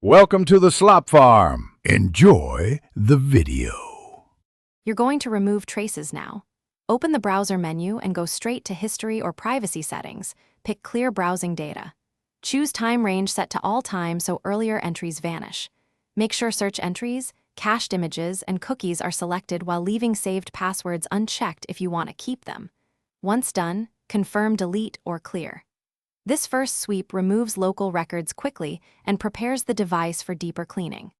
Welcome to the Slop Farm. Enjoy the video. You're going to remove traces now. Open the browser menu and go straight to History or Privacy settings. Pick Clear Browsing Data. Choose time range set to all time so earlier entries vanish. Make sure search entries, cached images, and cookies are selected while leaving saved passwords unchecked if you want to keep them. Once done, confirm Delete or Clear. This first sweep removes local records quickly and prepares the device for deeper cleaning.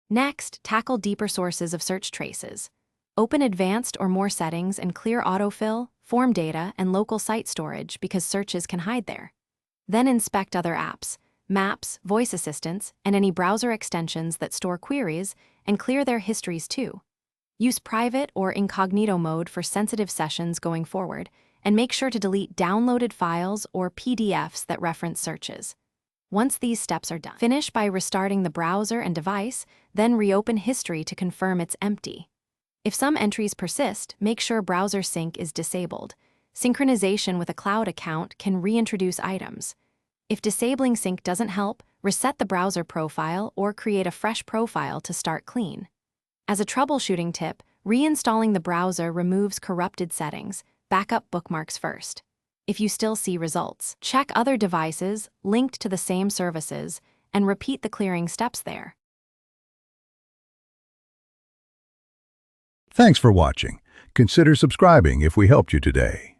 Next, tackle deeper sources of search traces. Open Advanced or More settings and clear autofill, form data, and local site storage because searches can hide there. Then inspect other apps, maps, voice assistants, and any browser extensions that store queries, and clear their histories too. Use private or incognito mode for sensitive sessions going forward, and make sure to delete downloaded files or PDFs that reference searches. Once these steps are done, finish by restarting the browser and device, then reopen history to confirm it's empty. If some entries persist, make sure browser sync is disabled. Synchronization with a cloud account can reintroduce items. If disabling sync doesn't help, reset the browser profile or create a fresh profile to start clean. As a troubleshooting tip, reinstalling the browser removes corrupted settings. Backup bookmarks first. If you still see results, check other devices linked to the same services and repeat the clearing steps there. Thanks for watching. Consider subscribing if we helped you today.